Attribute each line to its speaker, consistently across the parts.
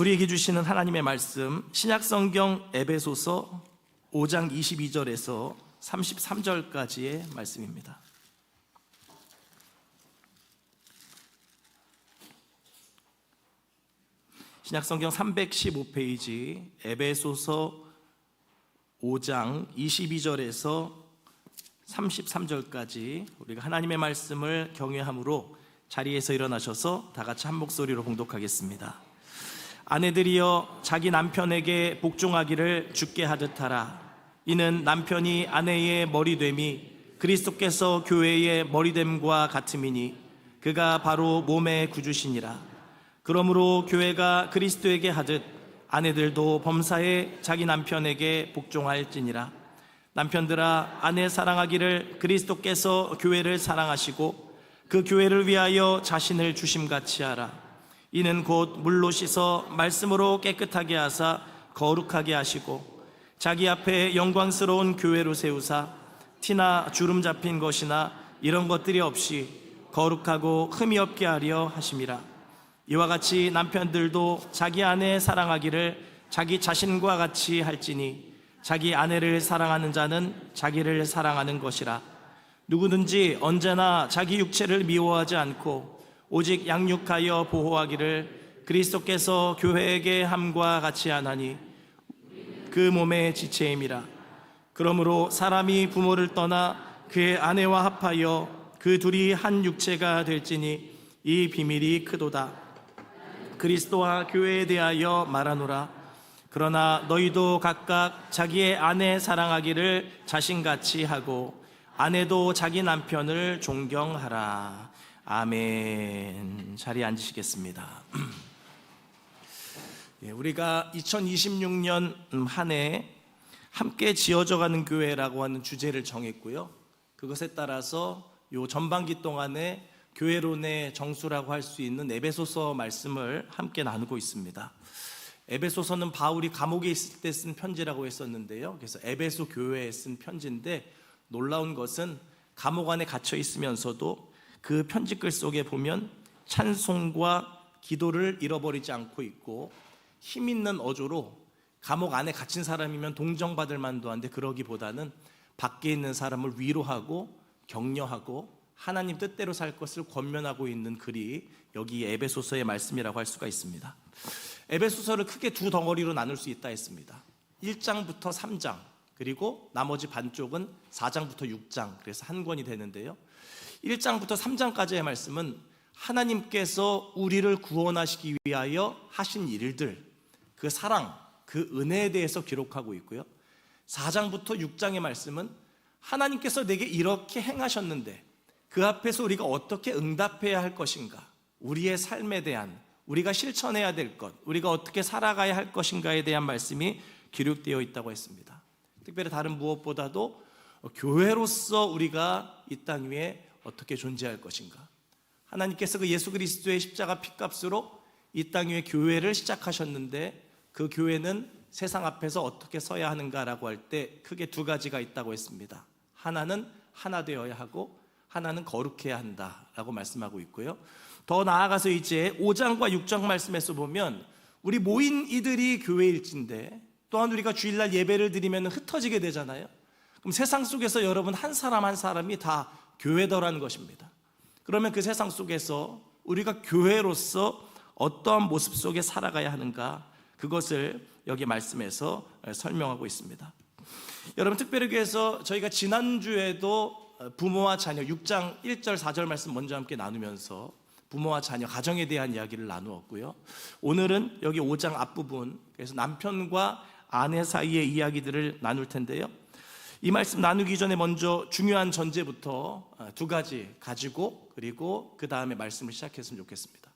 Speaker 1: 우리에게 주시는 하나님의 말씀, 신약성경 에베소서 5장 22절에서 33절까지의 말씀입니다. 신약성경 315페이지 에베소서 5장 22절에서 33절까지 우리가 하나님의 말씀을 경외함으로 자리에서 일어나셔서 다 같이 한 목소리로 봉독하겠습니다. 아내들이여 자기 남편에게 복종하기를 주께 하듯 하라. 이는 남편이 아내의 머리됨이 그리스도께서 교회의 머리됨과 같음이니 그가 바로 몸의 구주시니라. 그러므로 교회가 그리스도에게 하듯 아내들도 범사에 자기 남편에게 복종할지니라. 남편들아 아내 사랑하기를 그리스도께서 교회를 사랑하시고 그 교회를 위하여 자신을 주심같이 하라. 이는 곧 물로 씻어 말씀으로 깨끗하게 하사 거룩하게 하시고 자기 앞에 영광스러운 교회로 세우사 티나 주름 잡힌 것이나 이런 것들이 없이 거룩하고 흠이 없게 하려 하심이라. 이와 같이 남편들도 자기 아내 사랑하기를 자기 자신과 같이 할지니 자기 아내를 사랑하는 자는 자기를 사랑하는 것이라. 누구든지 언제나 자기 육체를 미워하지 않고 오직 양육하여 보호하기를 그리스도께서 교회에게 함과 같이 하나니 그 몸의 지체임이라. 그러므로 사람이 부모를 떠나 그의 아내와 합하여 그 둘이 한 육체가 될지니 이 비밀이 크도다. 그리스도와 교회에 대하여 말하노라. 그러나 너희도 각각 자기의 아내 사랑하기를 자신같이 하고 아내도 자기 남편을 존경하라. 아멘. 자리에 앉으시겠습니다. 우리가 2026년 한 해 함께 지어져가는 교회라고 하는 주제를 정했고요. 그것에 따라서 요 전반기 동안에 교회론의 정수라고 할 수 있는 에베소서 말씀을 함께 나누고 있습니다. 에베소서는 바울이 감옥에 있을 때 쓴 편지라고 했었는데요. 그래서 에베소 교회에 쓴 편지인데 놀라운 것은 감옥 안에 갇혀 있으면서도 그 편지글 속에 보면 찬송과 기도를 잃어버리지 않고 있고 힘 있는 어조로 감옥 안에 갇힌 사람이면 동정받을 만도 한데 그러기보다는 밖에 있는 사람을 위로하고 격려하고 하나님 뜻대로 살 것을 권면하고 있는 글이 여기 에베소서의 말씀이라고 할 수가 있습니다. 에베소서를 크게 두 덩어리로 나눌 수 있다 했습니다. 1장부터 3장 그리고 나머지 반쪽은 4장부터 6장, 그래서 한 권이 되는데요. 1장부터 3장까지의 말씀은 하나님께서 우리를 구원하시기 위하여 하신 일들, 그 사랑, 그 은혜에 대해서 기록하고 있고요. 4장부터 6장의 말씀은 하나님께서 내게 이렇게 행하셨는데 그 앞에서 우리가 어떻게 응답해야 할 것인가, 우리의 삶에 대한, 우리가 실천해야 될 것, 우리가 어떻게 살아가야 할 것인가에 대한 말씀이 기록되어 있다고 했습니다. 특별히 다른 무엇보다도 교회로서 우리가 이 땅 위에 어떻게 존재할 것인가, 하나님께서 그 예수 그리스도의 십자가 피값으로 이 땅 위에 교회를 시작하셨는데 그 교회는 세상 앞에서 어떻게 서야 하는가라고 할 때 크게 두 가지가 있다고 했습니다. 하나는 하나 되어야 하고 하나는 거룩해야 한다라고 말씀하고 있고요. 더 나아가서 이제 5장과 6장 말씀에서 보면 우리 모인 이들이 교회일진데 또한 우리가 주일날 예배를 드리면 흩어지게 되잖아요. 그럼 세상 속에서 여러분 한 사람 한 사람이 다 교회더라는 것입니다. 그러면 그 세상 속에서 우리가 교회로서 어떠한 모습 속에 살아가야 하는가, 그것을 여기 말씀에서 설명하고 있습니다. 여러분, 특별히교회에서 저희가 지난주에도 부모와 자녀 6장 1절 4절 말씀 먼저 함께 나누면서 부모와 자녀, 가정에 대한 이야기를 나누었고요. 오늘은 여기 5장 앞부분, 그래서 남편과 아내 사이의 이야기들을 나눌 텐데요. 이 말씀 나누기 전에 먼저 중요한 전제부터 두 가지 가지고 그리고 그 다음에 말씀을 시작했으면 좋겠습니다.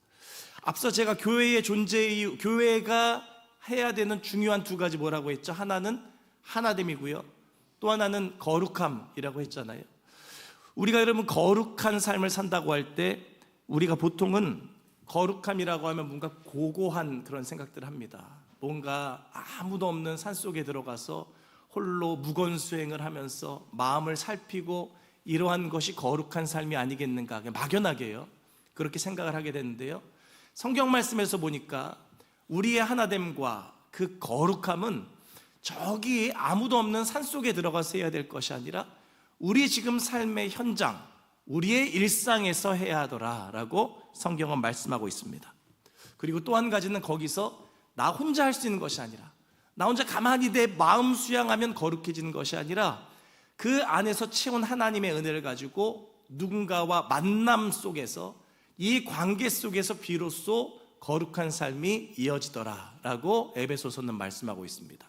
Speaker 1: 앞서 제가 교회의 존재 이유, 교회가 해야 되는 중요한 두 가지 뭐라고 했죠? 하나는 하나됨이고요, 또 하나는 거룩함이라고 했잖아요. 우리가 여러분 거룩한 삶을 산다고 할 때 우리가 보통은 거룩함이라고 하면 뭔가 고고한 그런 생각들을 합니다. 뭔가 아무도 없는 산속에 들어가서 홀로 무건수행을 하면서 마음을 살피고 이러한 것이 거룩한 삶이 아니겠는가, 막연하게요 그렇게 생각을 하게 되는데요. 성경 말씀에서 보니까 우리의 하나됨과 그 거룩함은 저기 아무도 없는 산속에 들어가서 해야 될 것이 아니라 우리 지금 삶의 현장, 우리의 일상에서 해야 하더라라고 성경은 말씀하고 있습니다. 그리고 또 한 가지는 거기서 나 혼자 할 수 있는 것이 아니라, 나 혼자 가만히 내 마음 수양하면 거룩해지는 것이 아니라 그 안에서 채운 하나님의 은혜를 가지고 누군가와 만남 속에서, 이 관계 속에서 비로소 거룩한 삶이 이어지더라라고 에베소서는 말씀하고 있습니다.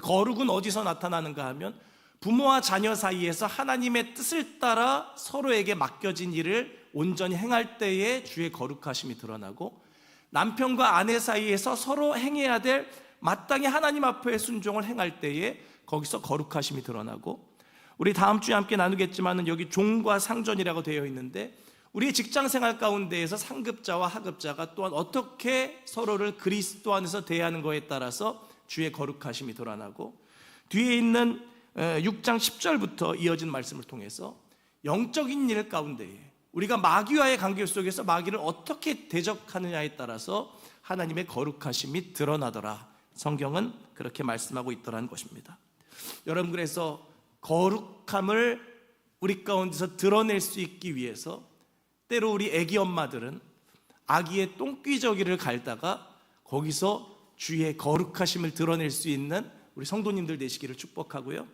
Speaker 1: 거룩은 어디서 나타나는가 하면 부모와 자녀 사이에서 하나님의 뜻을 따라 서로에게 맡겨진 일을 온전히 행할 때에 주의 거룩하심이 드러나고, 남편과 아내 사이에서 서로 행해야 될 마땅히 하나님 앞에 순종을 행할 때에 거기서 거룩하심이 드러나고, 우리 다음 주에 함께 나누겠지만 여기 종과 상전이라고 되어 있는데, 우리의 직장 생활 가운데에서 상급자와 하급자가 또한 어떻게 서로를 그리스도 안에서 대하는 것에 따라서 주의 거룩하심이 드러나고, 뒤에 있는 6장 10절부터 이어진 말씀을 통해서 영적인 일 가운데에 우리가 마귀와의 관계 속에서 마귀를 어떻게 대적하느냐에 따라서 하나님의 거룩하심이 드러나더라. 성경은 그렇게 말씀하고 있더라는 것입니다. 여러분, 그래서 거룩함을 우리 가운데서 드러낼 수 있기 위해서 때로 우리 애기 엄마들은 아기의 똥귀저귀를 갈다가 거기서 주의 거룩하심을 드러낼 수 있는 우리 성도님들 되시기를 축복하고요,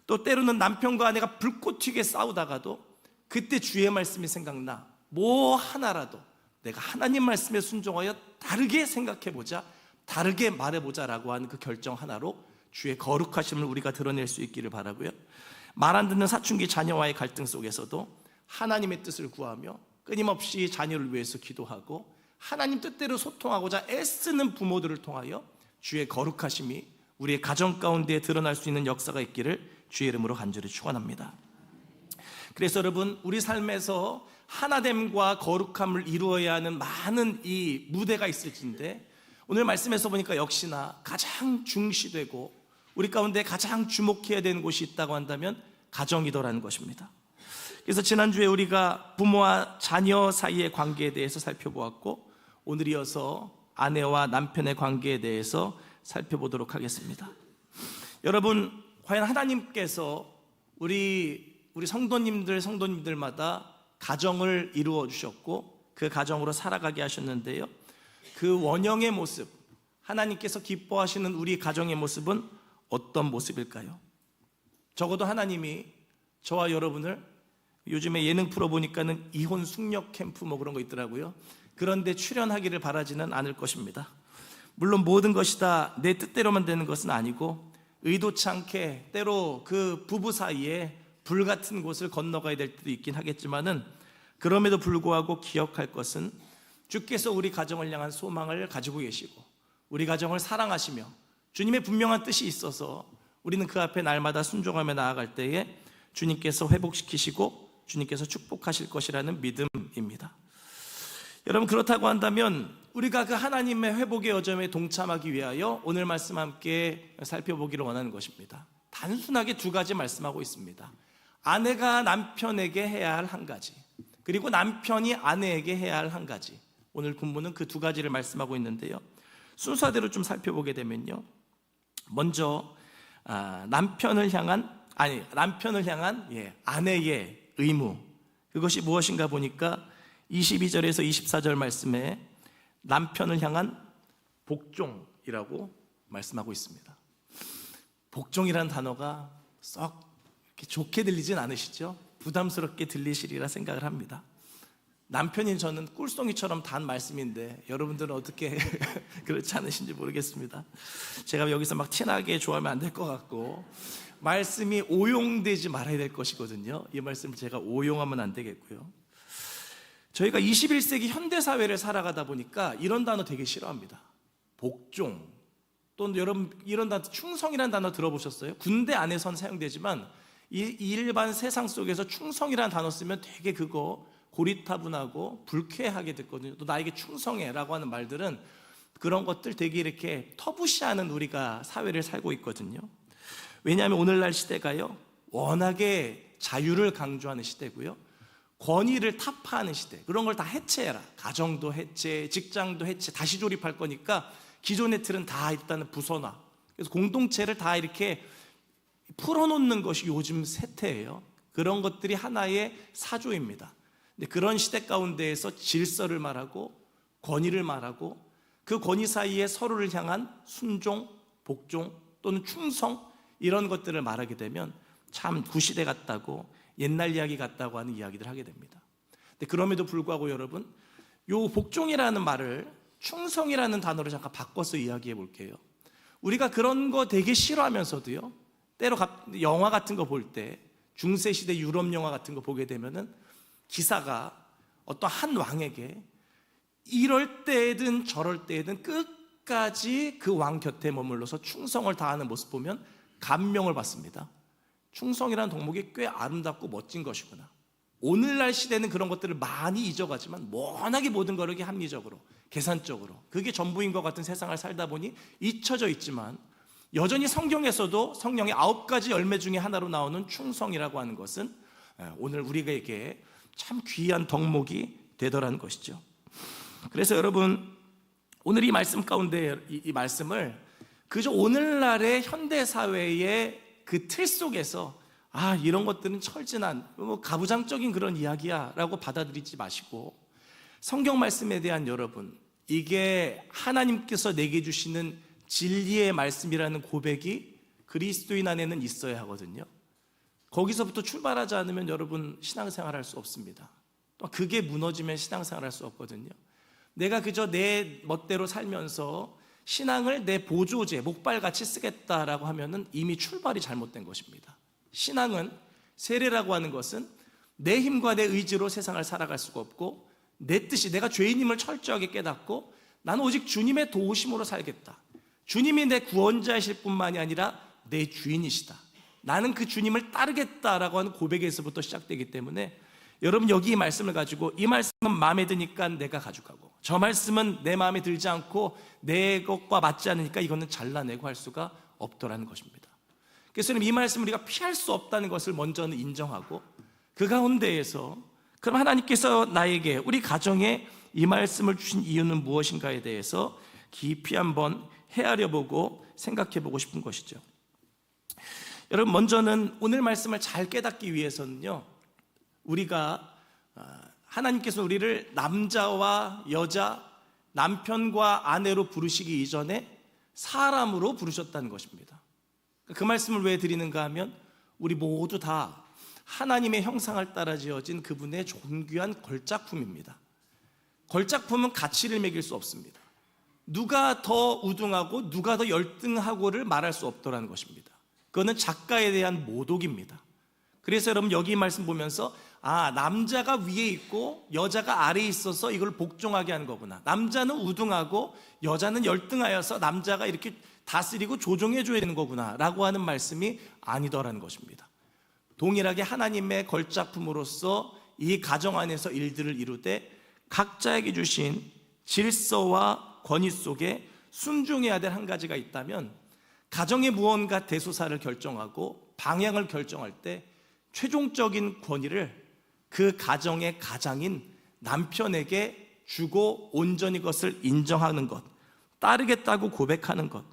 Speaker 1: 또 때로는 남편과 아내가 불꽃 튀게 싸우다가도 그때 주의 말씀이 생각나 뭐 하나라도 내가 하나님 말씀에 순종하여 다르게 생각해보자, 다르게 말해보자라고 하는 그 결정 하나로 주의 거룩하심을 우리가 드러낼 수 있기를 바라고요, 말 안 듣는 사춘기 자녀와의 갈등 속에서도 하나님의 뜻을 구하며 끊임없이 자녀를 위해서 기도하고 하나님 뜻대로 소통하고자 애쓰는 부모들을 통하여 주의 거룩하심이 우리의 가정 가운데 드러날 수 있는 역사가 있기를 주의 이름으로 간절히 축원합니다. 그래서 여러분, 우리 삶에서 하나됨과 거룩함을 이루어야 하는 많은 이 무대가 있을 텐데, 오늘 말씀에서 보니까 역시나 가장 중시되고 우리 가운데 가장 주목해야 되는 곳이 있다고 한다면 가정이더라는 것입니다. 그래서 지난주에 우리가 부모와 자녀 사이의 관계에 대해서 살펴보았고, 오늘 이어서 아내와 남편의 관계에 대해서 살펴보도록 하겠습니다. 여러분, 과연 하나님께서 우리 성도님들마다 가정을 이루어 주셨고 그 가정으로 살아가게 하셨는데요, 그 원형의 모습, 하나님께서 기뻐하시는 우리 가정의 모습은 어떤 모습일까요? 적어도 하나님이 저와 여러분을, 요즘에 예능 프로 보니까는 이혼 숙녀 캠프 뭐 그런 거 있더라고요. 그런데 출연하기를 바라지는 않을 것입니다. 물론 모든 것이 다 내 뜻대로만 되는 것은 아니고 의도치 않게 때로 그 부부 사이에 불같은 곳을 건너가야 될 때도 있긴 하겠지만은, 그럼에도 불구하고 기억할 것은 주께서 우리 가정을 향한 소망을 가지고 계시고 우리 가정을 사랑하시며 주님의 분명한 뜻이 있어서 우리는 그 앞에 날마다 순종하며 나아갈 때에 주님께서 회복시키시고 주님께서 축복하실 것이라는 믿음입니다. 여러분, 그렇다고 한다면 우리가 그 하나님의 회복의 여정에 동참하기 위하여 오늘 말씀 함께 살펴보기를 원하는 것입니다. 단순하게 두 가지 말씀하고 있습니다. 아내가 남편에게 해야 할 한 가지, 그리고 남편이 아내에게 해야 할 한 가지. 오늘 본문은 그 두 가지를 말씀하고 있는데요, 순서대로 좀 살펴보게 되면요, 먼저 남편을 향한 아내의 의무, 그것이 무엇인가 보니까 22절에서 24절 말씀에 남편을 향한 복종이라고 말씀하고 있습니다. 복종이라는 단어가 썩 이렇게 좋게 들리진 않으시죠? 부담스럽게 들리시리라 생각을 합니다. 남편인 저는 꿀송이처럼 단 말씀인데 여러분들은 어떻게 그렇지 않으신지 모르겠습니다. 제가 여기서 막 티나게 좋아하면 안 될 것 같고, 말씀이 오용되지 말아야 될 것이거든요. 이 말씀을 제가 오용하면 안 되겠고요. 저희가 21세기 현대사회를 살아가다 보니까 이런 단어 되게 싫어합니다. 복종, 또는 여러분 이런 단어, 충성이라는 단어 들어보셨어요? 군대 안에선 사용되지만 이 일반 세상 속에서 충성이라는 단어 쓰면 되게 그거 고리타분하고 불쾌하게 듣거든요. 또 나에게 충성해라고 하는 말들은 그런 것들 되게 이렇게 터부시하는 우리가 사회를 살고 있거든요. 왜냐하면 오늘날 시대가요, 워낙에 자유를 강조하는 시대고요, 권위를 타파하는 시대, 그런 걸 다 해체해라. 가정도 해체, 직장도 해체, 다시 조립할 거니까 기존의 틀은 다 일단은 부숴놔. 그래서 공동체를 다 이렇게 풀어놓는 것이 요즘 세태예요. 그런 것들이 하나의 사조입니다. 근데 그런 시대 가운데에서 질서를 말하고 권위를 말하고 그 권위 사이에 서로를 향한 순종, 복종 또는 충성, 이런 것들을 말하게 되면 참 구시대 같다고, 옛날 이야기 같다고 하는 이야기들을 하게 됩니다. 근데 그럼에도 불구하고 여러분, 요 복종이라는 말을 충성이라는 단어로 잠깐 바꿔서 이야기해 볼게요. 우리가 그런 거 되게 싫어하면서도요, 때로 영화 같은 거 볼 때, 중세시대 유럽 영화 같은 거 보게 되면은 기사가 어떤 한 왕에게 이럴 때든 저럴 때든 끝까지 그 왕 곁에 머물러서 충성을 다하는 모습 보면 감명을 받습니다. 충성이라는 덕목이 꽤 아름답고 멋진 것이구나. 오늘날 시대는 그런 것들을 많이 잊어가지만 워낙에 모든 걸 이렇게 합리적으로, 계산적으로, 그게 전부인 것 같은 세상을 살다 보니 잊혀져 있지만, 여전히 성경에서도 성령의 9가지 열매 중에 하나로 나오는 충성이라고 하는 것은 오늘 우리에게 참 귀한 덕목이 되더라는 것이죠. 그래서 여러분, 오늘 이 말씀 가운데 이 말씀을 그저 오늘날의 현대사회의 그 틀 속에서 이런 것들은 철진한 가부장적인 그런 이야기야 라고 받아들이지 마시고, 성경 말씀에 대한 여러분, 이게 하나님께서 내게 주시는 진리의 말씀이라는 고백이 그리스도인 안에는 있어야 하거든요. 거기서부터 출발하지 않으면 여러분 신앙생활 할 수 없습니다. 또 그게 무너지면 신앙생활 할 수 없거든요. 내가 그저 내 멋대로 살면서 신앙을 내 보조제, 목발같이 쓰겠다라고 하면은 이미 출발이 잘못된 것입니다. 신앙은, 세례라고 하는 것은 내 힘과 내 의지로 세상을 살아갈 수가 없고, 내 뜻이, 내가 죄인임을 철저하게 깨닫고 나는 오직 주님의 도우심으로 살겠다, 주님이 내 구원자이실 뿐만이 아니라 내 주인이시다, 나는 그 주님을 따르겠다라고 하는 고백에서부터 시작되기 때문에, 여러분 여기 이 말씀을 가지고 이 말씀은 마음에 드니까 내가 가져가고, 저 말씀은 내 마음에 들지 않고 내 것과 맞지 않으니까 이거는 잘라내고 할 수가 없더라는 것입니다. 그래서 이 말씀을 우리가 피할 수 없다는 것을 먼저는 인정하고, 그 가운데에서 그럼 하나님께서 나에게, 우리 가정에 이 말씀을 주신 이유는 무엇인가에 대해서 깊이 한번 헤아려 보고 생각해 보고 싶은 것이죠. 여러분, 먼저는 오늘 말씀을 잘 깨닫기 위해서는요, 우리가 하나님께서 우리를 남자와 여자, 남편과 아내로 부르시기 이전에 사람으로 부르셨다는 것입니다. 그 말씀을 왜 드리는가 하면, 우리 모두 다 하나님의 형상을 따라 지어진 그분의 존귀한 걸작품입니다. 걸작품은 가치를 매길 수 없습니다. 누가 더 우등하고 누가 더 열등하고를 말할 수 없더라는 것입니다. 그거는 작가에 대한 모독입니다. 그래서 여러분 여기 말씀 보면서 남자가 위에 있고 여자가 아래에 있어서 이걸 복종하게 하는 거구나, 남자는 우등하고 여자는 열등하여서 남자가 이렇게 다스리고 조종해줘야 되는 거구나 라고 하는 말씀이 아니더라는 것입니다. 동일하게 하나님의 걸작품으로서 이 가정 안에서 일들을 이루되 각자에게 주신 질서와 권위 속에 순종해야 될 한 가지가 있다면, 가정의 무언가 대소사를 결정하고 방향을 결정할 때 최종적인 권위를 그 가정의 가장인 남편에게 주고 온전히 그것을 인정하는 것, 따르겠다고 고백하는 것,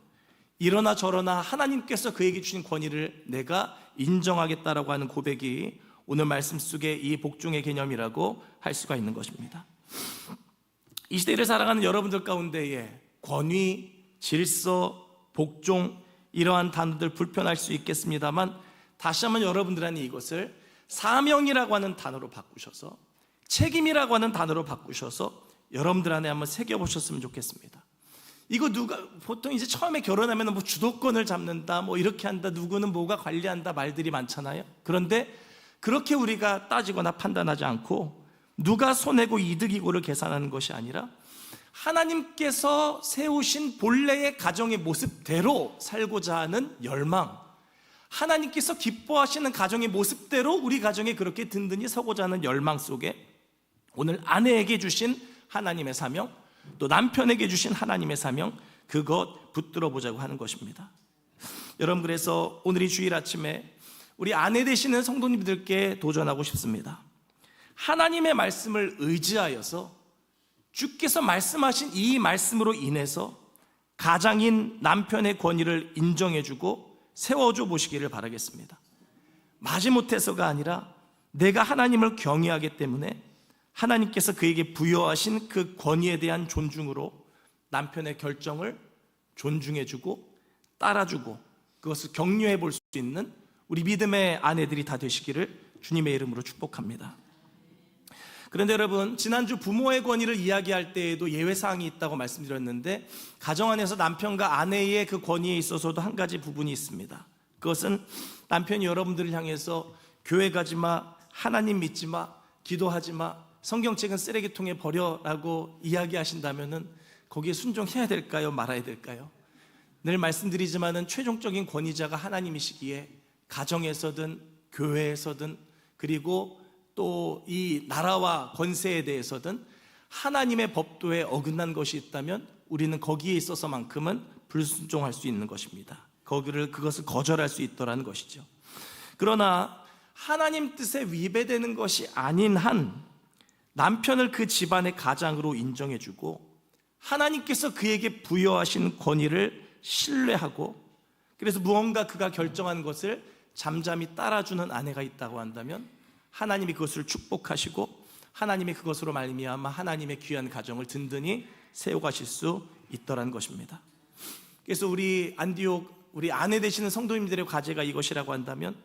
Speaker 1: 이러나 저러나 하나님께서 그에게 주신 권위를 내가 인정하겠다라고 하는 고백이 오늘 말씀 속에 이 복종의 개념이라고 할 수가 있는 것입니다. 이 시대를 살아가는 여러분들 가운데에 권위, 질서, 복종, 이러한 단어들 불편할 수 있겠습니다만, 다시 한번 여러분들한테 이것을 사명이라고 하는 단어로 바꾸셔서, 책임이라고 하는 단어로 바꾸셔서 여러분들 안에 한번 새겨보셨으면 좋겠습니다. 이거 보통 이제 처음에 결혼하면 주도권을 잡는다, 이렇게 한다, 누구는 뭐가 관리한다 말들이 많잖아요. 그런데 그렇게 우리가 따지거나 판단하지 않고 누가 손해고 이득이고를 계산하는 것이 아니라 하나님께서 세우신 본래의 가정의 모습대로 살고자 하는 열망, 하나님께서 기뻐하시는 가정의 모습대로 우리 가정에 그렇게 든든히 서고자 하는 열망 속에 오늘 아내에게 주신 하나님의 사명, 또 남편에게 주신 하나님의 사명, 그것 붙들어 보자고 하는 것입니다. 여러분, 그래서 오늘 이 주일 아침에 우리 아내 되시는 성도님들께 도전하고 싶습니다. 하나님의 말씀을 의지하여서 주께서 말씀하신 이 말씀으로 인해서 가장인 남편의 권위를 인정해주고 세워줘 보시기를 바라겠습니다. 마지못해서가 아니라 내가 하나님을 경외하기 때문에 하나님께서 그에게 부여하신 그 권위에 대한 존중으로 남편의 결정을 존중해주고 따라주고 그것을 격려해 볼 수 있는 우리 믿음의 아내들이 다 되시기를 주님의 이름으로 축복합니다. 그런데 여러분, 지난주 부모의 권위를 이야기할 때에도 예외사항이 있다고 말씀드렸는데 가정 안에서 남편과 아내의 그 권위에 있어서도 한 가지 부분이 있습니다. 그것은 남편이 여러분들을 향해서 교회 가지 마, 하나님 믿지 마, 기도하지 마, 성경책은 쓰레기통에 버려라고 이야기하신다면은 거기에 순종해야 될까요? 말아야 될까요? 늘 말씀드리지만은 최종적인 권위자가 하나님이시기에 가정에서든 교회에서든 그리고 또 이 나라와 권세에 대해서든 하나님의 법도에 어긋난 것이 있다면 우리는 거기에 있어서만큼은 불순종할 수 있는 것입니다. 그것을 거절할 수 있더라는 것이죠. 그러나 하나님 뜻에 위배되는 것이 아닌 한 남편을 그 집안의 가장으로 인정해주고 하나님께서 그에게 부여하신 권위를 신뢰하고 그래서 무언가 그가 결정한 것을 잠잠히 따라주는 아내가 있다고 한다면 하나님이 그것을 축복하시고 하나님이 그것으로 말미암아 하나님의 귀한 가정을 든든히 세워가실 수 있더라는 것입니다. 그래서 우리 안디옥 우리 아내 되시는 성도님들의 과제가 이것이라고 한다면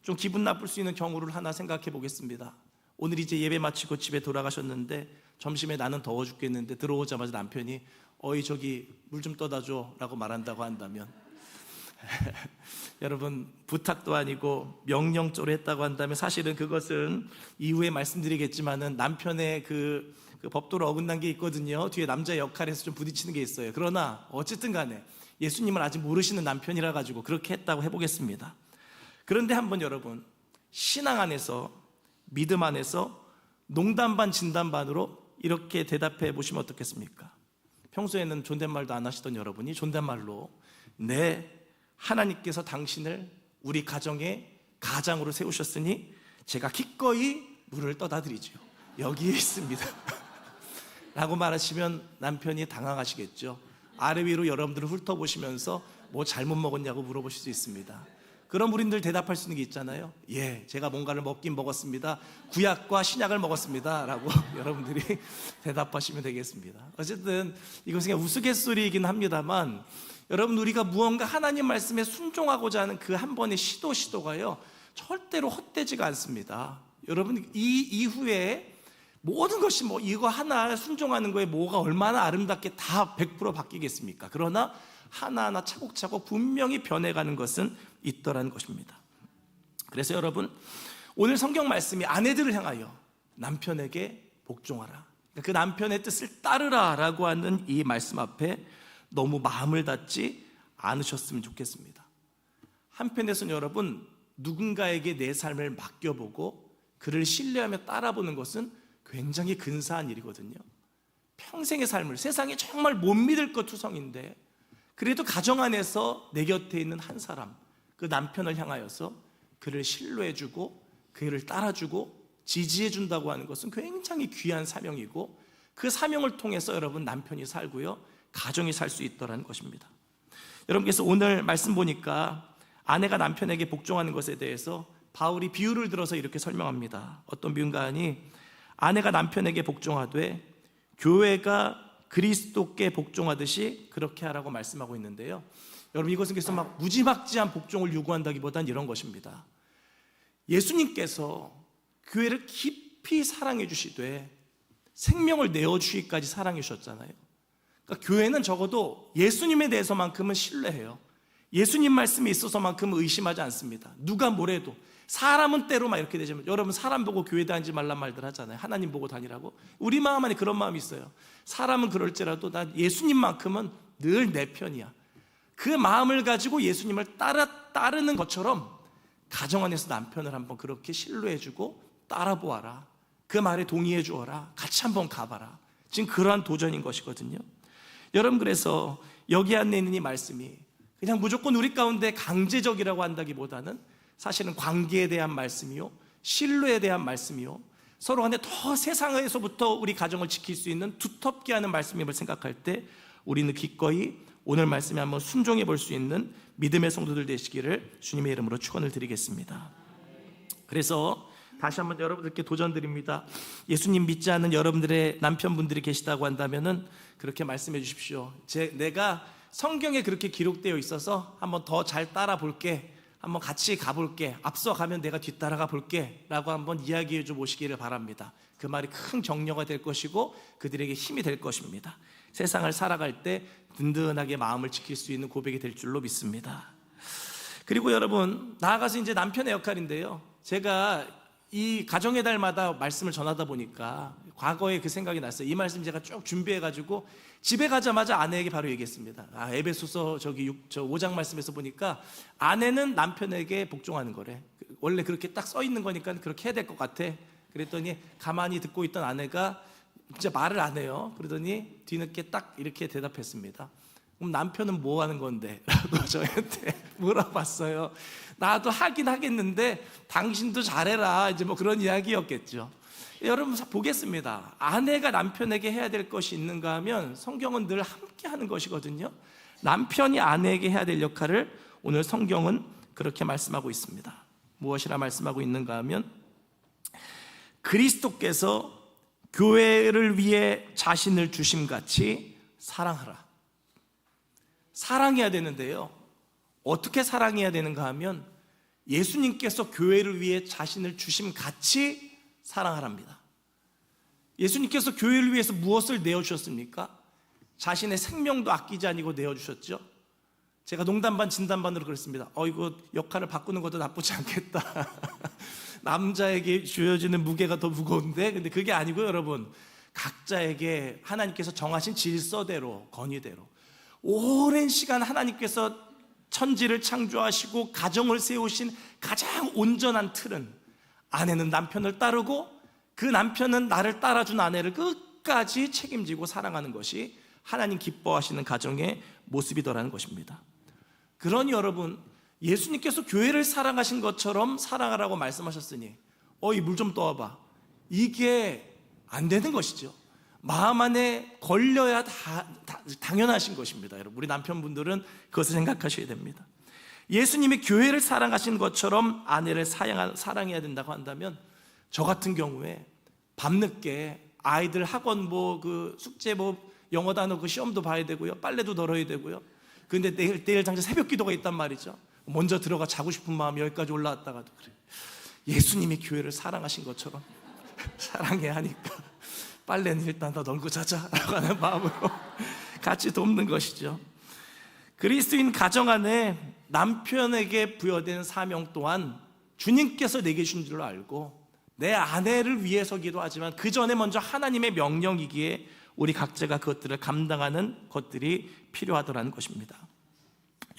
Speaker 1: 좀 기분 나쁠 수 있는 경우를 하나 생각해 보겠습니다. 오늘 이제 예배 마치고 집에 돌아가셨는데 점심에 나는 더워 죽겠는데 들어오자마자 남편이 어이 저기 물 좀 떠다 줘 라고 말한다고 한다면 여러분 부탁도 아니고 명령조로 했다고 한다면 사실은 그것은 이후에 말씀드리겠지만은 남편의 그 법도를 어긋난 게 있거든요. 뒤에 남자의 역할에서 좀 부딪히는 게 있어요. 그러나 어쨌든 간에 예수님을 아직 모르시는 남편이라 가지고 그렇게 했다고 해보겠습니다. 그런데 한번 여러분 신앙 안에서 믿음 안에서 농담 반 진담 반으로 이렇게 대답해 보시면 어떻겠습니까? 평소에는 존댓말도 안 하시던 여러분이 존댓말로 네 하나님께서 당신을 우리 가정의 가장으로 세우셨으니 제가 기꺼이 물을 떠다 드리죠. 여기에 있습니다 라고 말하시면 남편이 당황하시겠죠. 아래 위로 여러분들을 훑어보시면서 뭐 잘못 먹었냐고 물어보실 수 있습니다. 그런 우리들 대답할 수 있는 게 있잖아요. 예, 제가 뭔가를 먹긴 먹었습니다. 구약과 신약을 먹었습니다 라고 여러분들이 대답하시면 되겠습니다. 어쨌든 이것은 그냥 우스갯소리이긴 합니다만 여러분 우리가 무언가 하나님 말씀에 순종하고자 하는 그 한 번의 시도가요 절대로 헛되지가 않습니다. 여러분 이 이후에 모든 것이 뭐 이거 하나 순종하는 거에 뭐가 얼마나 아름답게 다 100% 바뀌겠습니까? 그러나 하나하나 차곡차곡 분명히 변해가는 것은 있더라는 것입니다. 그래서 여러분 오늘 성경 말씀이 아내들을 향하여 남편에게 복종하라, 그 남편의 뜻을 따르라 라고 하는 이 말씀 앞에 너무 마음을 닫지 않으셨으면 좋겠습니다. 한편에서는 여러분 누군가에게 내 삶을 맡겨보고 그를 신뢰하며 따라보는 것은 굉장히 근사한 일이거든요. 평생의 삶을 세상에 정말 못 믿을 것 투성인데 그래도 가정 안에서 내 곁에 있는 한 사람 그 남편을 향하여서 그를 신뢰해주고 그를 따라주고 지지해준다고 하는 것은 굉장히 귀한 사명이고 그 사명을 통해서 여러분 남편이 살고요 가정이 살 수 있더라는 것입니다. 여러분께서 오늘 말씀 보니까 아내가 남편에게 복종하는 것에 대해서 바울이 비유를 들어서 이렇게 설명합니다. 어떤 비유인가 하니 아내가 남편에게 복종하되 교회가 그리스도께 복종하듯이 그렇게 하라고 말씀하고 있는데요. 여러분 이것은 그래서 막 무지막지한 복종을 요구한다기보다는 이런 것입니다. 예수님께서 교회를 깊이 사랑해 주시되 생명을 내어주기까지 사랑해 주셨잖아요. 그러니까 교회는 적어도 예수님에 대해서만큼은 신뢰해요. 예수님 말씀에 있어서만큼은 의심하지 않습니다. 누가 뭐래도 사람은 때로 막 이렇게 되지만 여러분 사람 보고 교회 다니지 말란 말들 하잖아요. 하나님 보고 다니라고. 우리 마음 안에 그런 마음이 있어요. 사람은 그럴지라도 난 예수님만큼은 늘 내 편이야. 그 마음을 가지고 예수님을 따르는 것처럼 가정 안에서 남편을 한번 그렇게 신뢰해주고 따라보아라. 그 말에 동의해 주어라. 같이 한번 가봐라. 지금 그러한 도전인 것이거든요. 여러분 그래서 여기 안에 있는 이 말씀이 그냥 무조건 우리 가운데 강제적이라고 한다기보다는 사실은 관계에 대한 말씀이요 신뢰에 대한 말씀이요 서로 간에 더 세상에서부터 우리 가정을 지킬 수 있는 두텁게 하는 말씀임을 생각할 때 우리는 기꺼이 오늘 말씀에 한번 순종해 볼 수 있는 믿음의 성도들 되시기를 주님의 이름으로 축원을 드리겠습니다. 그래서 다시 한번 여러분들께 도전드립니다. 예수님 믿지 않는 여러분들의 남편분들이 계시다고 한다면은 그렇게 말씀해 주십시오. 내가 성경에 그렇게 기록되어 있어서 한번 더 잘 따라 볼게, 한번 같이 가볼게, 앞서 가면 내가 뒤따라가 볼게 라고 한번 이야기해 줘 보시기를 바랍니다. 그 말이 큰 격려가 될 것이고 그들에게 힘이 될 것입니다. 세상을 살아갈 때 든든하게 마음을 지킬 수 있는 고백이 될 줄로 믿습니다. 그리고 여러분, 나아가서 이제 남편의 역할인데요, 제가 이 가정의 달마다 말씀을 전하다 보니까 과거에 그 생각이 났어요. 이 말씀 제가 쭉 준비해가지고 집에 가자마자 아내에게 바로 얘기했습니다. 에베소서 5장 말씀에서 보니까 아내는 남편에게 복종하는 거래. 원래 그렇게 딱 써 있는 거니까 그렇게 해야 될 것 같아. 그랬더니 가만히 듣고 있던 아내가 진짜 말을 안 해요. 그러더니 뒤늦게 딱 이렇게 대답했습니다. 그럼 남편은 뭐 하는 건데? 라고 저한테 물어봤어요. 나도 하긴 하겠는데 당신도 잘해라, 이제 뭐 그런 이야기였겠죠. 여러분 보겠습니다. 아내가 남편에게 해야 될 것이 있는가 하면 성경은 늘 함께 하는 것이거든요. 남편이 아내에게 해야 될 역할을 오늘 성경은 그렇게 말씀하고 있습니다. 무엇이라 말씀하고 있는가 하면 그리스도께서 교회를 위해 자신을 주심같이 사랑하라. 사랑해야 되는데요, 어떻게 사랑해야 되는가 하면 예수님께서 교회를 위해 자신을 주심같이 사랑하랍니다. 예수님께서 교회를 위해서 무엇을 내어주셨습니까? 자신의 생명도 아끼지 아니고 내어주셨죠. 제가 농담반 진담반으로 그랬습니다. 이거 역할을 바꾸는 것도 나쁘지 않겠다. 남자에게 주어지는 무게가 더 무거운데, 근데 그게 아니고요, 여러분. 각자에게 하나님께서 정하신 질서대로, 건의대로 오랜 시간 하나님께서 천지를 창조하시고 가정을 세우신 가장 온전한 틀은 아내는 남편을 따르고 그 남편은 나를 따라준 아내를 끝까지 책임지고 사랑하는 것이 하나님 기뻐하시는 가정의 모습이더라는 것입니다. 그러니 여러분, 예수님께서 교회를 사랑하신 것처럼 사랑하라고 말씀하셨으니 이 물 좀 떠와봐, 이게 안 되는 것이죠. 마음 안에 걸려야 당연하신 것입니다. 여러분, 우리 남편분들은 그것을 생각하셔야 됩니다. 예수님이 교회를 사랑하신 것처럼 아내를 사랑해야 된다고 한다면 저 같은 경우에 밤늦게 아이들 학원 숙제 영어 단어 시험도 봐야 되고요, 빨래도 덜어야 되고요. 근데 내일 당장 새벽 기도가 있단 말이죠. 먼저 들어가 자고 싶은 마음이 여기까지 올라왔다가도 그래. 예수님이 교회를 사랑하신 것처럼 사랑해야 하니까 빨래는 일단 더 널고 자자라고 하는 마음으로 같이 돕는 것이죠. 그리스도인 가정 안에 남편에게 부여된 사명 또한 주님께서 내게 주신 줄로 알고 내 아내를 위해서기도 하지만 그 전에 먼저 하나님의 명령이기에 우리 각자가 그것들을 감당하는 것들이 필요하더라는 것입니다.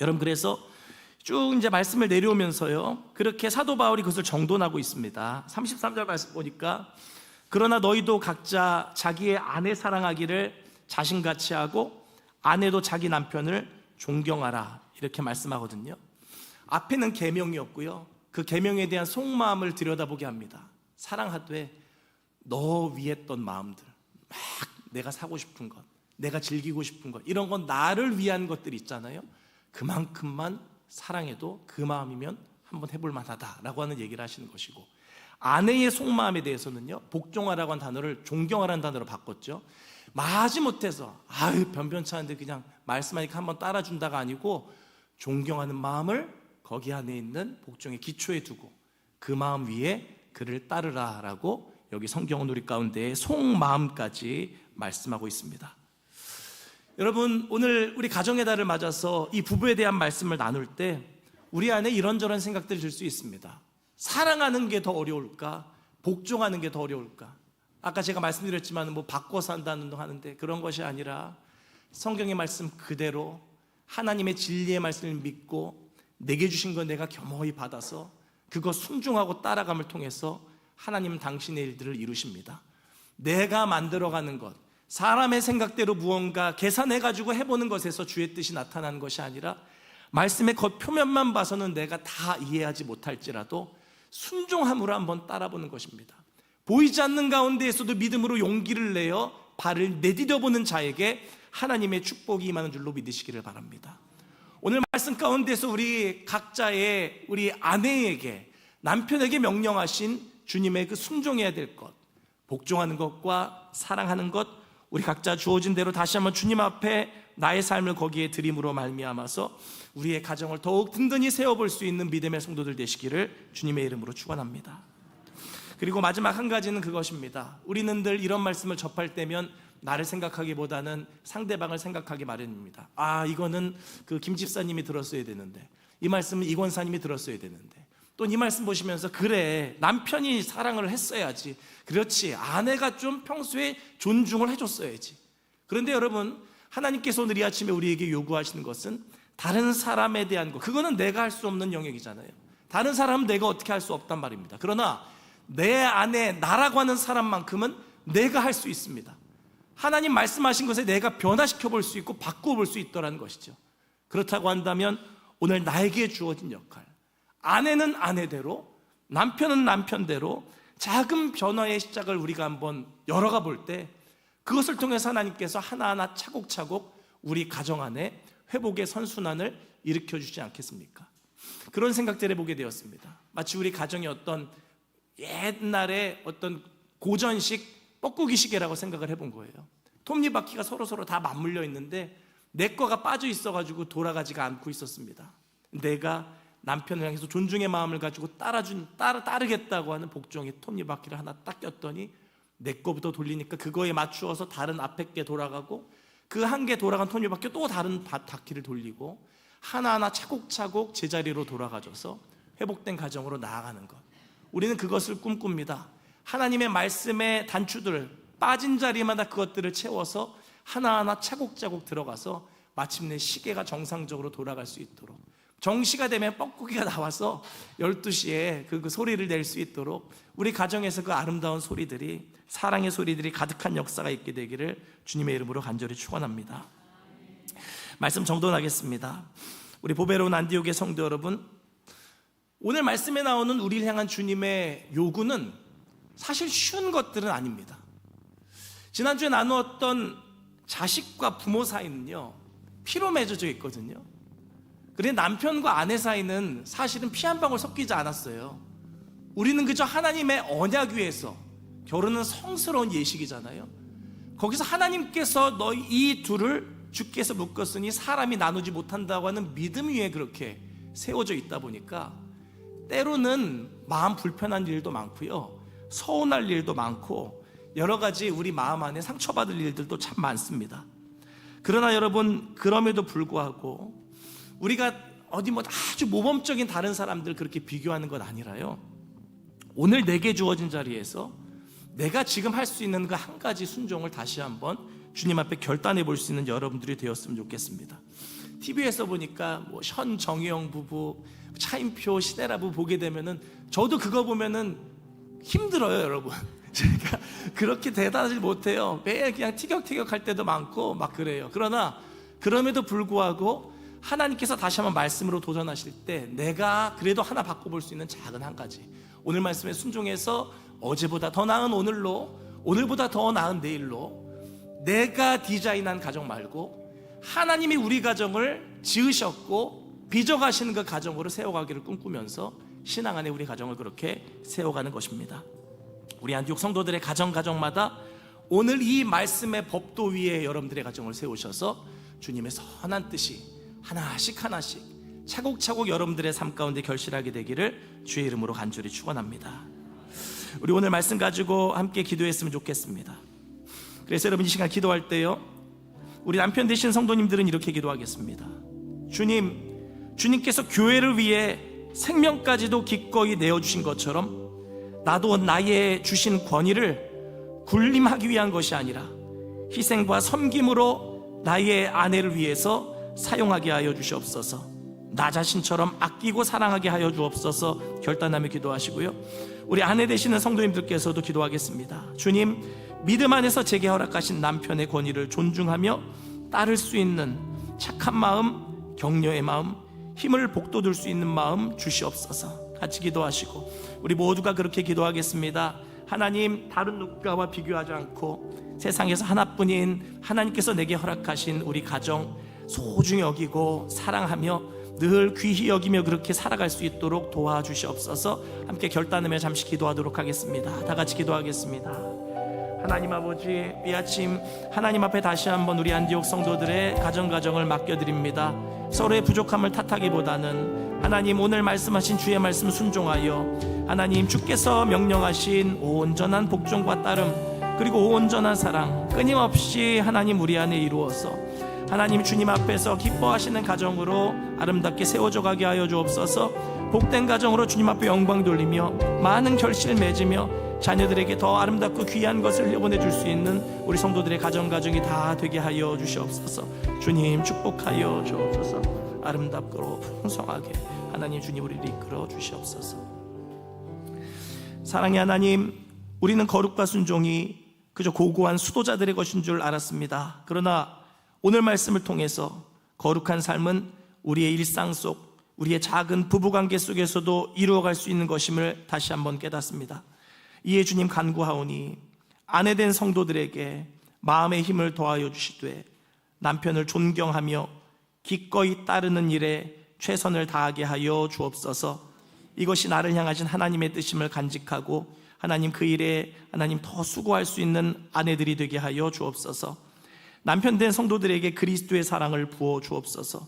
Speaker 1: 여러분, 그래서 쭉 이제 말씀을 내려오면서요, 그렇게 사도 바울이 그것을 정돈하고 있습니다. 33절 말씀 보니까 그러나 너희도 각자 자기의 아내 사랑하기를 자신같이 하고 아내도 자기 남편을 존경하라, 이렇게 말씀하거든요. 앞에는 계명이었고요, 그 계명에 대한 속마음을 들여다보게 합니다. 사랑하되 너 위에 있던 마음들, 막 내가 사고 싶은 것, 내가 즐기고 싶은 것, 이런 건 나를 위한 것들 있잖아요. 그만큼만 사랑해도 그 마음이면 한번 해볼 만하다라고 하는 얘기를 하시는 것이고, 아내의 속마음에 대해서는요, 복종하라고 한 단어를 존경하라는 단어로 바꿨죠. 마지못해서 변변찮은데 그냥 말씀하니까 한번 따라준다가 아니고 존경하는 마음을 거기 안에 있는 복종의 기초에 두고 그 마음 위에 그를 따르라라고 여기 성경은 우리 가운데 속마음까지 말씀하고 있습니다. 여러분, 오늘 우리 가정의 달을 맞아서 이 부부에 대한 말씀을 나눌 때 우리 안에 이런저런 생각들이 들 수 있습니다. 사랑하는 게 더 어려울까? 복종하는 게 더 어려울까? 아까 제가 말씀드렸지만 바꿔서 한다는 하는데 그런 것이 아니라 성경의 말씀 그대로 하나님의 진리의 말씀을 믿고 내게 주신 거 내가 겸허히 받아서 그거 순종하고 따라감을 통해서 하나님은 당신의 일들을 이루십니다. 내가 만들어가는 것, 사람의 생각대로 무언가 계산해가지고 해보는 것에서 주의 뜻이 나타나는 것이 아니라 말씀의 겉표면만 봐서는 내가 다 이해하지 못할지라도 순종함으로 한번 따라보는 것입니다. 보이지 않는 가운데에서도 믿음으로 용기를 내어 발을 내디뎌보는 자에게 하나님의 축복이 임하는 줄로 믿으시기를 바랍니다. 오늘 말씀 가운데서 우리 각자의 우리 아내에게, 남편에게 명령하신 주님의 그 순종해야 될 것, 복종하는 것과 사랑하는 것, 우리 각자 주어진 대로 다시 한번 주님 앞에 나의 삶을 거기에 드림으로 말미암아서 우리의 가정을 더욱 든든히 세워볼 수 있는 믿음의 성도들 되시기를 주님의 이름으로 축원합니다. 그리고 마지막 한 가지는 그것입니다. 우리는 늘 이런 말씀을 접할 때면 나를 생각하기보다는 상대방을 생각하기 마련입니다. 이거는 그 김 집사님이 들었어야 되는데, 이 말씀은 이 권사님이 들었어야 되는데, 또 이 말씀 보시면서 그래, 남편이 사랑을 했어야지, 그렇지, 아내가 좀 평소에 존중을 해줬어야지. 그런데 여러분, 하나님께서 오늘 이 아침에 우리에게 요구하시는 것은 다른 사람에 대한 것, 그거는 내가 할 수 없는 영역이잖아요. 다른 사람은 내가 어떻게 할 수 없단 말입니다. 그러나 내 안에 나라고 하는 사람만큼은 내가 할 수 있습니다. 하나님 말씀하신 것에 내가 변화시켜 볼 수 있고 바꾸어 볼 수 있다는 것이죠. 그렇다고 한다면 오늘 나에게 주어진 역할, 아내는 아내대로, 남편은 남편대로 작은 변화의 시작을 우리가 한번 열어가 볼 때, 그것을 통해서 하나님께서 하나하나 차곡차곡 우리 가정 안에 회복의 선순환을 일으켜 주지 않겠습니까? 그런 생각들을 해보게 되었습니다. 마치 우리 가정이 어떤 옛날에 어떤 고전식 뻐꾸기 시계라고 생각을 해본 거예요. 톱니바퀴가 서로 다 맞물려 있는데 내 거가 빠져 있어가지고 돌아가지가 않고 있었습니다. 내가 남편을 향해서 존중의 마음을 가지고 따르겠다고 하는 복종의 톱니바퀴를 하나 딱 꼈더니 내 거부터 돌리니까 그거에 맞추어서 다른 앞에 게 돌아가고, 그 한 개 돌아간 톱니바퀴 또 다른 바퀴를 돌리고, 하나하나 차곡차곡 제자리로 돌아가줘서 회복된 가정으로 나아가는 것, 우리는 그것을 꿈꿉니다. 하나님의 말씀의 단추들, 빠진 자리마다 그것들을 채워서 하나하나 차곡차곡 들어가서 마침내 시계가 정상적으로 돌아갈 수 있도록, 정시가 되면 뻐꾸기가 나와서 12시에 그 소리를 낼 수 있도록 우리 가정에서 그 아름다운 소리들이, 사랑의 소리들이 가득한 역사가 있게 되기를 주님의 이름으로 간절히 축원합니다. 말씀 정돈하겠습니다. 우리 보배로운 안디옥의 성도 여러분, 오늘 말씀에 나오는 우리를 향한 주님의 요구는 사실 쉬운 것들은 아닙니다. 지난주에 나누었던 자식과 부모 사이는요, 피로 맺어져 있거든요. 그런데 남편과 아내 사이는 사실은 피 한 방울 섞이지 않았어요. 우리는 그저 하나님의 언약 위에서, 결혼은 성스러운 예식이잖아요. 거기서 하나님께서 너희 이 둘을 주께서 묶었으니 사람이 나누지 못한다고 하는 믿음 위에 그렇게 세워져 있다 보니까 때로는 마음 불편한 일도 많고요, 서운할 일도 많고, 여러 가지 우리 마음 안에 상처받을 일들도 참 많습니다. 그러나 여러분, 그럼에도 불구하고 우리가 어디 아주 모범적인 다른 사람들 그렇게 비교하는 건 아니라요, 오늘 내게 주어진 자리에서 내가 지금 할 수 있는 그 한 가지 순종을 다시 한번 주님 앞에 결단해 볼 수 있는 여러분들이 되었으면 좋겠습니다. TV에서 보니까 현 정혜영 부부, 차인표 신혜라 부부 보게 되면은 저도 그거 보면은 힘들어요, 여러분. 제가 그렇게 대단하지 못해요. 매일 그냥 티격태격할 때도 많고 막 그래요. 그러나 그럼에도 불구하고 하나님께서 다시 한번 말씀으로 도전하실 때 내가 그래도 하나 바꿔볼 수 있는 작은 한 가지, 오늘 말씀에 순종해서 어제보다 더 나은 오늘로, 오늘보다 더 나은 내일로, 내가 디자인한 가정 말고 하나님이 우리 가정을 지으셨고 빚어가시는 그 가정으로 세워가기를 꿈꾸면서 신앙 안에 우리 가정을 그렇게 세워가는 것입니다. 우리 안디옥 성도들의 가정마다 오늘 이 말씀의 법도 위에 여러분들의 가정을 세우셔서 주님의 선한 뜻이 하나씩 차곡차곡 여러분들의 삶 가운데 결실하게 되기를 주의 이름으로 간절히 축원합니다. 우리 오늘 말씀 가지고 함께 기도했으면 좋겠습니다. 그래서 여러분, 이 시간 기도할 때요, 우리 남편 되신 성도님들은 이렇게 기도하겠습니다. 주님께서 교회를 위해 생명까지도 기꺼이 내어주신 것처럼 나도 나의 주신 권위를 군림하기 위한 것이 아니라 희생과 섬김으로 나의 아내를 위해서 사용하게 하여 주시옵소서. 나 자신처럼 아끼고 사랑하게 하여 주옵소서. 결단하며 기도하시고요, 우리 아내 되시는 성도님들께서도 기도하겠습니다. 주님, 믿음 안에서 제게 허락하신 남편의 권위를 존중하며 따를 수 있는 착한 마음, 격려의 마음, 힘을 복돋을 수 있는 마음 주시옵소서. 같이 기도하시고 우리 모두가 그렇게 기도하겠습니다. 하나님, 다른 누구와 비교하지 않고 세상에서 하나뿐인 하나님께서 내게 허락하신 우리 가정 소중히 여기고 사랑하며 늘 귀히 여기며 그렇게 살아갈 수 있도록 도와주시옵소서. 함께 결단하며 잠시 기도하도록 하겠습니다. 다 같이 기도하겠습니다. 하나님 아버지, 이 아침 하나님 앞에 다시 한번 우리 안디옥 성도들의 가정을 맡겨드립니다. 서로의 부족함을 탓하기보다는 하나님, 오늘 말씀하신 주의 말씀 순종하여 하나님, 주께서 명령하신 온전한 복종과 따름, 그리고 온전한 사랑 끊임없이 하나님 우리 안에 이루어서 하나님 주님 앞에서 기뻐하시는 가정으로 아름답게 세워져 가게 하여 주옵소서. 복된 가정으로 주님 앞에 영광 돌리며 많은 결실을 맺으며 자녀들에게 더 아름답고 귀한 것을 흘려보내줄 수 있는 우리 성도들의 가정이 다 되게 하여 주시옵소서. 주님 축복하여 주옵소서. 아름답고 풍성하게 하나님 주님 우리를 이끌어 주시옵소서. 사랑의 하나님, 우리는 거룩과 순종이 그저 고고한 수도자들의 것인 줄 알았습니다. 그러나 오늘 말씀을 통해서 거룩한 삶은 우리의 일상 속, 우리의 작은 부부관계 속에서도 이루어갈 수 있는 것임을 다시 한번 깨닫습니다. 이에 주님 간구하오니 아내된 성도들에게 마음의 힘을 더하여 주시되 남편을 존경하며 기꺼이 따르는 일에 최선을 다하게 하여 주옵소서. 이것이 나를 향하신 하나님의 뜻임을 간직하고 하나님 그 일에 하나님 더 수고할 수 있는 아내들이 되게 하여 주옵소서. 남편된 성도들에게 그리스도의 사랑을 부어 주옵소서.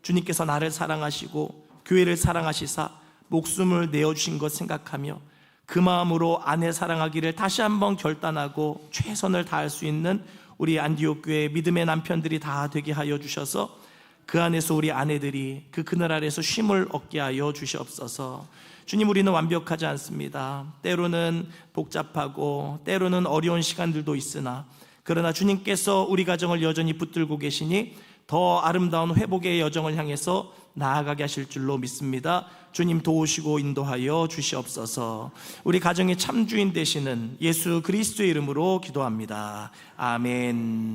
Speaker 1: 주님께서 나를 사랑하시고 교회를 사랑하시사 목숨을 내어주신 것 생각하며 그 마음으로 아내 사랑하기를 다시 한번 결단하고 최선을 다할 수 있는 우리 안디옥 교회 믿음의 남편들이 다 되게 하여 주셔서 그 안에서 우리 아내들이 그 그늘 아래서 쉼을 얻게 하여 주시옵소서. 주님, 우리는 완벽하지 않습니다. 때로는 복잡하고 때로는 어려운 시간들도 있으나 그러나 주님께서 우리 가정을 여전히 붙들고 계시니 더 아름다운 회복의 여정을 향해서 나아가게 하실 줄로 믿습니다. 주님 도우시고 인도하여 주시옵소서. 우리 가정의 참주인 되시는 예수 그리스도의 이름으로 기도합니다. 아멘.